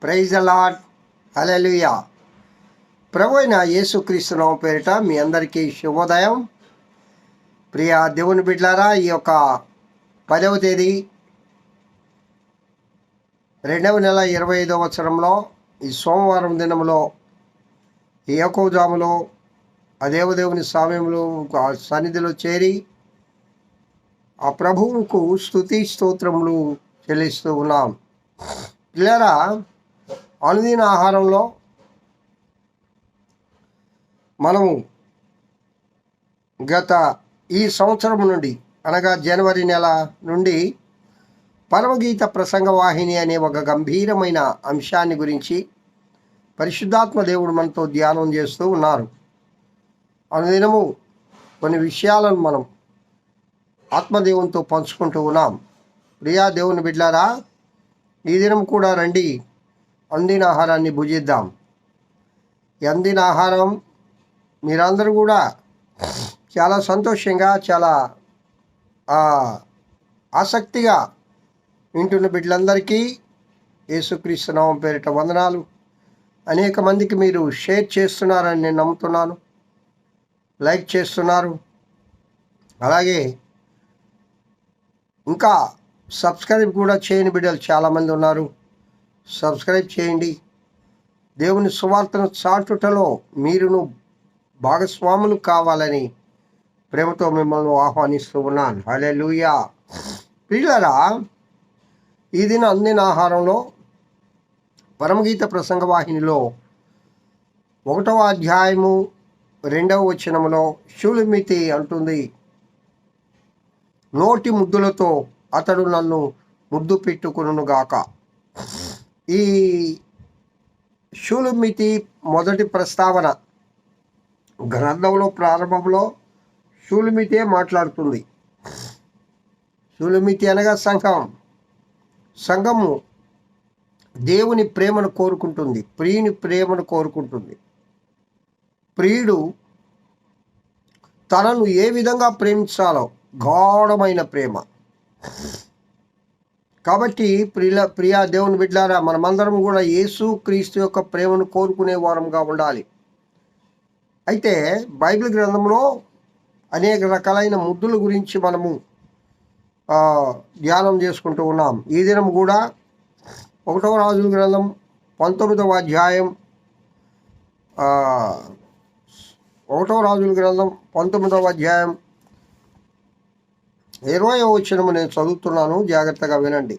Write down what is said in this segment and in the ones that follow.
Praise the lord. Hallelujah. ప్రభు అయిన యేసుక్రీస్తు నామమున పేరిట మీ అందరికీ శుభోదయం. ప్రియ దేవుని బిడ్డలారా, ఈ యొక్క 10వ తేదీ 2వ నెల 25వ సంవత్సరంలో ఈ సోమవారం దినంలో ఈ ఏకోజాములో ఆ దేవదేవుని సామ్యంలో సన్నిధిలో చేరి ఆ ప్రభువుకు స్తుతి స్తోత్రములు చెల్లిస్తూ ఉన్నాం. పిల్లరా, అనుదిన ఆహారంలో మనము గత ఈ సంవత్సరం నుండి అనగా జనవరి నెల నుండి పరమగీత ప్రసంగ వాహిని అనే ఒక గంభీరమైన అంశాన్ని గురించి పరిశుద్ధాత్మ దేవుడు మనతో ధ్యానం చేస్తూ ఉన్నారు. అనుదినము కొన్ని విషయాలను మనం ఆత్మదేవునితో పంచుకుంటూ ఉన్నాం. ప్రియా దేవుని బిడ్డలారా, ఈ దినం కూడా రండి, అందిన ఆహారాన్ని భుజిద్దాం. అందిన ఆహారం మీరందరూ కూడా చాలా సంతోషంగా, చాలా ఆసక్తిగా వింటున్న బిడ్డలందరికీ యేసుక్రీస్తు నామమున పేరిట వందనాలు. అనేక మందికి మీరు షేర్ చేస్తున్నారని నేను నమ్ముతున్నాను, లైక్ చేస్తున్నారు. అలాగే ఇంకా సబ్స్క్రైబ్ కూడా చేయని బిడ్డలు చాలామంది ఉన్నారు. సబ్స్క్రైబ్ చేయండి. దేవుని సువార్తను చాటుటలో మీరును భాగస్వాములు కావాలని ప్రేమతో మిమ్మల్ని ఆహ్వానిస్తూ ఉన్నాను. హల్లెలూయా. ప్రియులారా, ఈ దిన అందిన ఆహారంలో పరమగీత ప్రసంగ వాహినిలో 1వ అధ్యాయము 2వ వచనములో షూలమితి అంటుంది, నోటి ముద్దులతో అతడు నన్ను ముద్దు పెట్టుకొనుగాక. ఈ షూలమితి మొదటి ప్రస్తావన గ్రంథంలో ప్రారంభంలో షూలమితే మాట్లాడుతుంది. షూలమితి అనగా సంఘము దేవుని ప్రేమను కోరుకుంటుంది, ప్రియుని ప్రేమను కోరుకుంటుంది. ప్రియుడు తనను ఏ విధంగా ప్రేమించాలో గాఢమైన ప్రేమ. కాబట్టి ప్రియా దేవుని బిడ్డలారా, మనమందరం కూడా యేసు క్రీస్తు యొక్క ప్రేమను కోరుకునే వారంగా ఉండాలి. అయితే బైబిల్ గ్రంథంలో అనేక రకాలైన ముద్దుల గురించి మనము ధ్యానం చేసుకుంటూ ఉన్నాం. ఈ దినం కూడా 1వ రాజుల గ్రంథం 19వ అధ్యాయం 1వ రాజుల గ్రంథం 19వ అధ్యాయం 20వ వచనము నేను చదువుతున్నాను, జాగ్రత్తగా వినండి.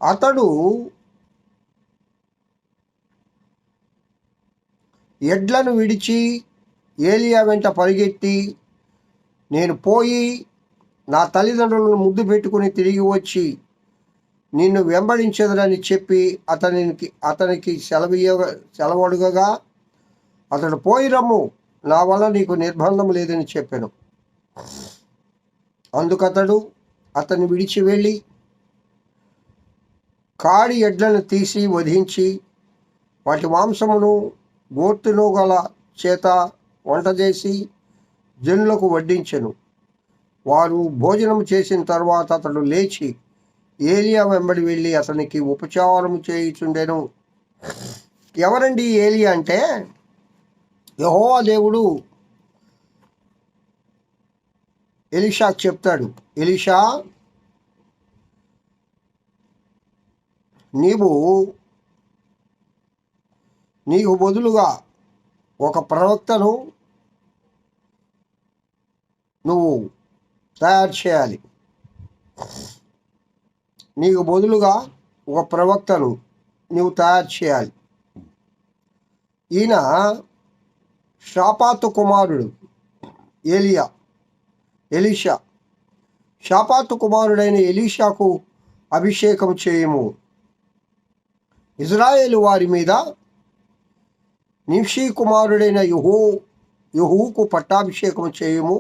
అతడు ఎడ్లను విడిచి ఏలియా వెంట పరిగెత్తి, నేను పోయి నా తల్లిదండ్రులను ముద్దు పెట్టుకుని తిరిగి వచ్చి నిన్ను వెంబడించదునని చెప్పి అతనికి సెలవడుగగా, అతడు పోయి రమ్ము, నా వల్ల నీకు నిర్బంధం లేదని చెప్పాను. అందుకతడు అతన్ని విడిచి వెళ్ళి కాడి ఎడ్లను తీసి వధించి వాటి మాంసమును గోర్తును గల చేత వంట చేసి జనులకు వడ్డించెను. వారు భోజనం చేసిన తర్వాత అతడు లేచి ఏలియా వెంబడి వెళ్ళి అతనికి ఉపచారం చేయుచుండెను. ఎవరండి ఏలియా అంటే? యెహోవా దేవుడు ఎలీషా చెప్తాడు, ఎలీషా, నీకు బదులుగా ఒక ప్రవక్తను నువ్వు తయారు చేయాలి. నీకు బదులుగా ఒక ప్రవక్తను నువ్వు తయారు చేయాలి. ఈయన షాపాతు కుమారుడు ఎలీషా. షాపాతు కుమారుడైన ఎలీషాకు అభిషేకం చేయము. ఇజ్రాయేలు వారి మీద నింషీ కుమారుడైన యెహూకు పట్టాభిషేకం చేయము.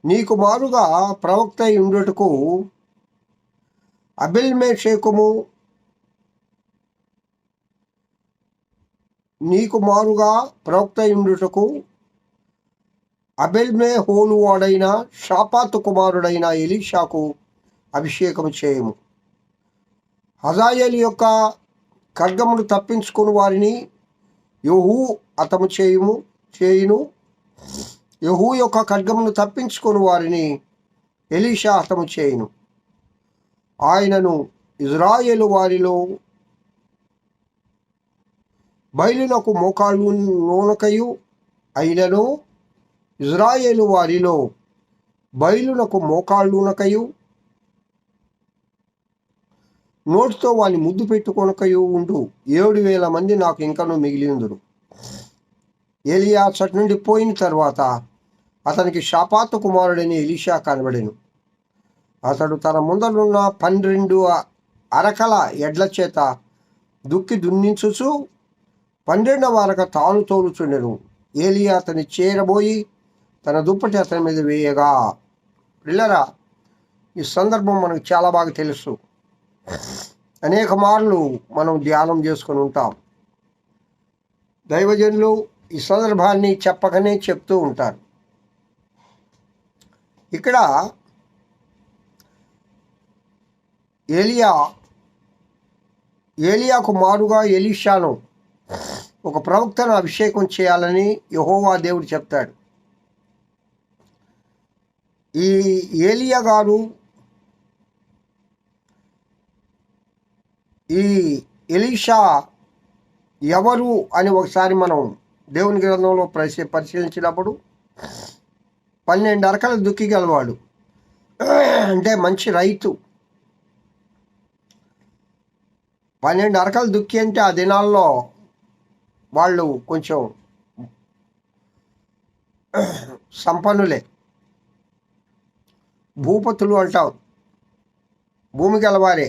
నీకు మారుగా ప్రవక్త ఉండుటకు అబెల్మెషేకుము, నీకు మారుగా ప్రవక్త ఉండుటకు అబెల్మెహోలు వాడైన షాపాతు కుమారుడైన ఎలీషాకు అభిషేకం చేయము. హజాయేలు యొక్క ఖడ్గమును తప్పించుకుని వారిని యెహూ హతము చేయును. యెహూ యొక్క ఖడ్గమును తప్పించుకుని వారిని ఎలీషా హతము చేయును. ఆయనను ఇజ్రాయేలు వారిలో బయలునకు మోకాళ్ళు నూనకయు అయినను ఇజ్రాయేలు వారిలో బయలునకు మోకాళ్ళునకయు నోటితో వాని ముద్దు పెట్టుకొనకయు ఉండు 7,000 మంది నాకు ఇంకనూ మిగిలి ఉందురు. ఏలియా అచ్చటి నుండి పోయిన తర్వాత అతనికి షాపాతు కుమారుడైన ఎలీషా కనబడెను. అతడు తన ముందరున్న 12 అరకల ఎడ్ల చేత దున్నించుచు 12వ అరక తాను తోలుచుండెను. ఏలియా అతని చేరబోయి తన దుప్పటి అతని మీద వేయగా. పిల్లరా, ఈ సందర్భం మనకు చాలా బాగా తెలుసు. అనేక మార్లు మనం ధ్యానం చేసుకొని ఉంటాం. దైవజనులు ఈ సందర్భాన్ని చెప్పకనే చెప్తూ ఉంటారు. ఇక్కడ ఏలియాకు మారుగా ఎలీషాను ఒక ప్రవక్తను అభిషేకం చేయాలని యెహోవా దేవుడు చెప్తాడు. ఈ ఏలియా గారు ఈ ఎలీషా ఎవరు అని ఒకసారి మనం దేవుని గ్రంథంలో పరిశీలించినప్పుడు 12 అరకల దుక్కిగలవాడు, అంటే మంచి రైతు. 12 అరకల దుక్కి అంటే ఆ దినాల్లో వాళ్ళు కొంచెం సంపన్నులే, భూపతులు అంటాం, భూమి గలవారే.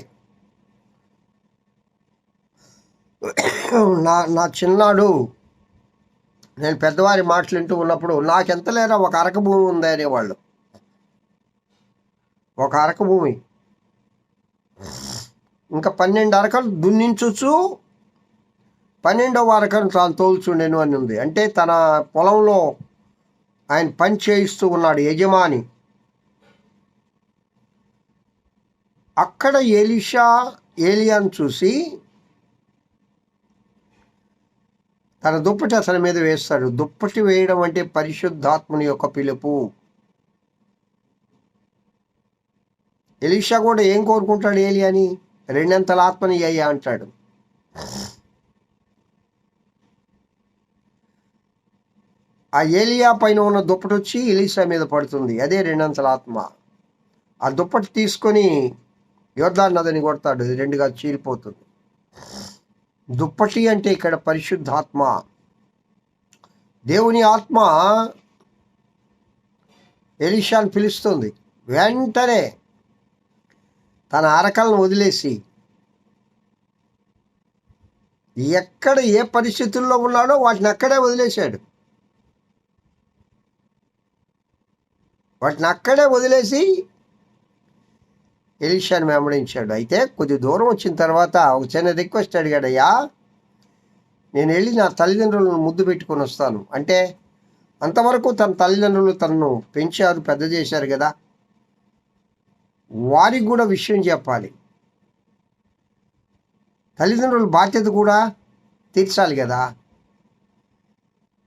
నా చిన్నాడు నేను పెద్దవారి మాటలు వింటూ ఉన్నప్పుడు నాకెంత లేరా ఒక అరక భూమి ఉంది అనేవాళ్ళు. ఒక అరక భూమి, ఇంకా 12 అరకలు దున్నించుచు 12వ అరకను తాను తోల్చుండెను అని ఉంది. అంటే తన పొలంలో ఆయన పని చేయిస్తూ ఉన్నాడు, యజమాని. అక్కడ ఏలియాను చూసి తన దుప్పటి అతని మీద వేస్తాడు. దుప్పటి వేయడం అంటే పరిశుద్ధాత్మని యొక్క పిలుపు. ఎలీషా కూడా ఏం కోరుకుంటాడు ఏలియాని? 2 అంతల ఆత్మని అయ్యా అంటాడు. ఆ ఏలియా పైన ఉన్న దుప్పటి వచ్చి ఎలీషా మీద పడుతుంది. అదే 2 అంతల ఆత్మ. ఆ దుప్పటి తీసుకొని యోర్దాను నదిని కొడతాడు, 2గా చీలిపోతుంది. దుప్పటి అంటే ఇక్కడ పరిశుద్ధాత్మ, దేవుని ఆత్మ ఎలీషాను పిలుస్తుంది. వెంటనే తన అరకలను వదిలేసి ఎక్కడ ఏ పరిస్థితుల్లో ఉన్నాడో వాటిని అక్కడే వదిలేశాడు. వాటిని అక్కడే వదిలేసి ఎలీషాను వెంబడించాడు. అయితే కొద్ది దూరం వచ్చిన తర్వాత ఒక చిన్న రిక్వెస్ట్ అడిగాడు, అయ్యా నేను వెళ్ళి నా తల్లిదండ్రులను ముద్దు పెట్టుకొని వస్తాను. అంటే అంతవరకు తన తల్లిదండ్రులు తనను పెంచారు, పెద్ద చేశారు కదా, వారికి కూడా విషయం చెప్పాలి. తల్లిదండ్రుల బాధ్యత కూడా తీర్చాలి కదా.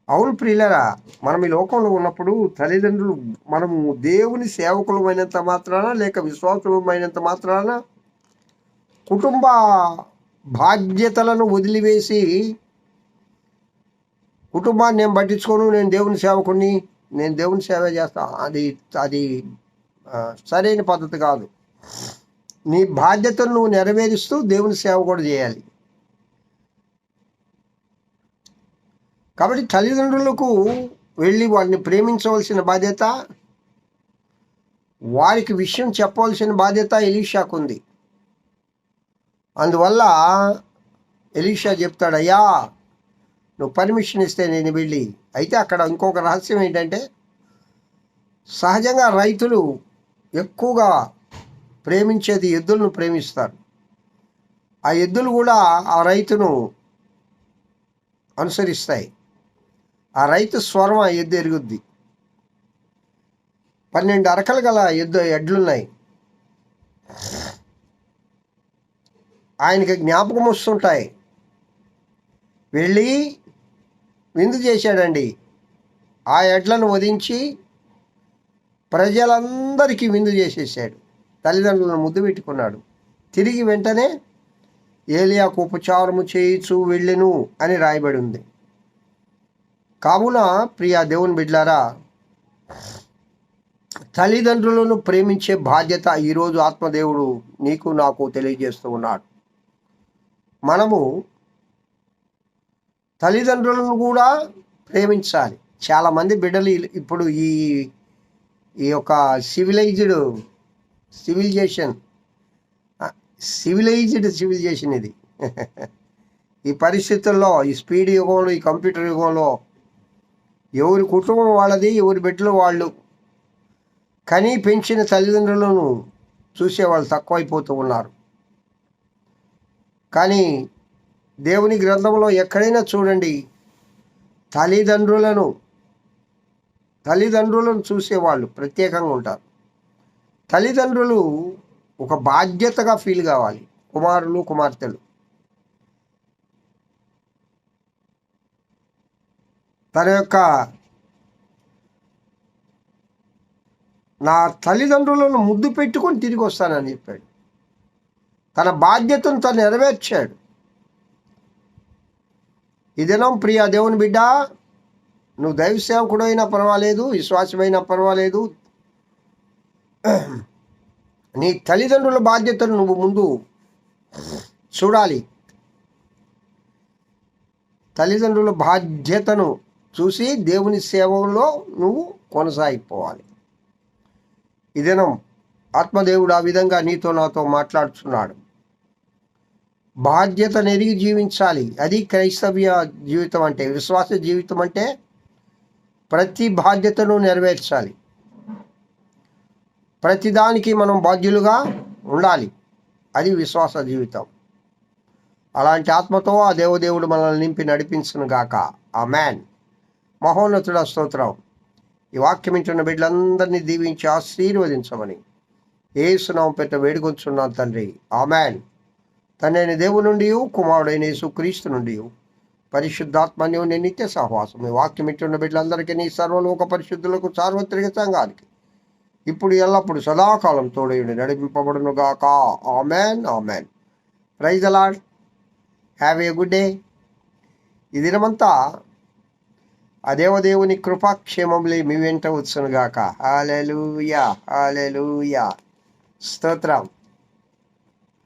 అవును ప్రియులరా, మనం ఈ లోకంలో ఉన్నప్పుడు తల్లిదండ్రులు, మనము దేవుని సేవకులమైనంత మాత్రాన లేక విశ్వాసులమైనంత మాత్రాన కుటుంబ బాధ్యతలను వదిలివేసి కుటుంబాన్ని నేను పట్టించుకోను, నేను దేవుని సేవకుని, నేను దేవుని సేవ చేస్తా, అది సరైన పద్ధతి కాదు. నీ బాధ్యతను నువ్వు నెరవేరుస్తూ దేవుని సేవ కూడా చేయాలి. కాబట్టి తల్లిదండ్రులకు వెళ్ళి వారిని ప్రేమించవలసిన బాధ్యత, వారికి విషయం చెప్పవలసిన బాధ్యత ఎలీషాకు ఉంది. అందువల్ల ఎలీషా చెప్తాడు, అయ్యా నువ్వు పర్మిషన్ ఇస్తే నేను వెళ్ళి. అయితే అక్కడ ఇంకొక రహస్యం ఏంటంటే, సహజంగా రైతులు ఎక్కువగా ప్రేమించేది ఎద్దులను ప్రేమిస్తారు. ఆ ఎద్దులు కూడా ఆ రైతును అనుసరిస్తాయి. ఆ రైతు స్వరం ఆ ఎద్దు ఎరుగుద్ది. 12 అరకలు గల ఎడ్లున్నాయి. ఆయనకి జ్ఞాపకం వస్తుంటాయి. వెళ్ళి విందు చేశాడండి. ఆ ఎడ్లను వధించి ప్రజలందరికీ విందు చేసేసాడు. తల్లిదండ్రులను ముద్దు పెట్టుకున్నాడు. తిరిగి వెంటనే ఏలియాకు ఉపచారము చేయిచు వెళ్ళెను అని రాయబడి ఉంది. కావున ప్రియ దేవుని బిడ్డలారా, తల్లిదండ్రులను ప్రేమించే బాధ్యత ఈరోజు ఆత్మదేవుడు నీకు నాకు తెలియజేస్తూ ఉన్నాడు. మనము తల్లిదండ్రులను కూడా ప్రేమించాలి. చాలామంది బిడ్డలు ఇప్పుడు ఈ యొక్క సివిలైజ్డ్ ఇది ఈ పరిస్థితుల్లో, ఈ స్పీడ్ యుగంలో, ఈ కంప్యూటర్ యుగంలో ఎవరి కుటుంబం వాళ్ళది, ఎవరి బిడ్డలు వాళ్ళు కని పెంచిన తల్లిదండ్రులను చూసేవాళ్ళు తక్కువైపోతూ ఉన్నారు. కానీ దేవుని గ్రంథంలో ఎక్కడైనా చూడండి, తల్లిదండ్రులను చూసేవాళ్ళు ప్రత్యేకంగా ఉంటారు. తల్లిదండ్రులు ఒక బాధ్యతగా ఫీల్ కావాలి. కుమారులు కుమార్తెలు తన యొక్క నా తల్లిదండ్రులను ముద్దు పెట్టుకొని తిరిగి వస్తానని చెప్పాడు. తన బాధ్యతను తను నెరవేర్చాడు. ఈ దినం ప్రియ దేవుని బిడ్డ, నువ్వు దైవ సేవకుడు అయినా పర్వాలేదు, విశ్వాసమైనా పర్వాలేదు, నీ తల్లిదండ్రుల బాధ్యతను నువ్వు ముందు చూడాలి. తల్లిదండ్రుల బాధ్యతను చూసి దేవుని సేవలో నువ్వు కొనసాగిపోవాలి. ఈ దినం ఆత్మదేవుడు ఆ విధంగా నీతో నాతో మాట్లాడుతున్నాడు. బాధ్యతను ఎరిగి జీవించాలి. అది క్రైస్తవ్య జీవితం అంటే, విశ్వాస జీవితం అంటే ప్రతి బాధ్యతను నెరవేర్చాలి. ప్రతిదానికి మనం బాధ్యులుగా ఉండాలి. అది విశ్వాస జీవితం. అలాంటి ఆత్మతో ఆ దేవదేవుడు మనల్ని నింపి నడిపించును గాక. ఆమేన్. మహోన్నతుడ స్తోత్రం. ఈ వాక్యం వింటున్న బిడ్డలందరినీ దీవించి ఆశీర్వదించమని యేసు నామమున పేరిట వేడుకొంచున్నాను తండ్రి. ఆమేన్. తండ్రి దేవుని నుండి, కుమారుడైన యేసుక్రీస్తు నుండి, పరిశుద్ధాత్మన్యుని నిత్య సహవాసం ఈ వాక్యం వింటున్న బిడ్డలందరికీ, నీ సర్వలోక పరిశుద్ధులకు, సార్వత్రిక సంఘానికి ఇప్పుడు ఎల్లప్పుడు సదాకాలం తోడయుండి నడిపింపబడును గాక. Amen. Amen. Praise the lord. Have a good day. ఈ దినమంతా ఆ దేవదేవుని కృపాక్షేమములే మీ వెంట వచ్చును గాక. హల్లెలూయా, హల్లెలూయా. స్తోత్రం.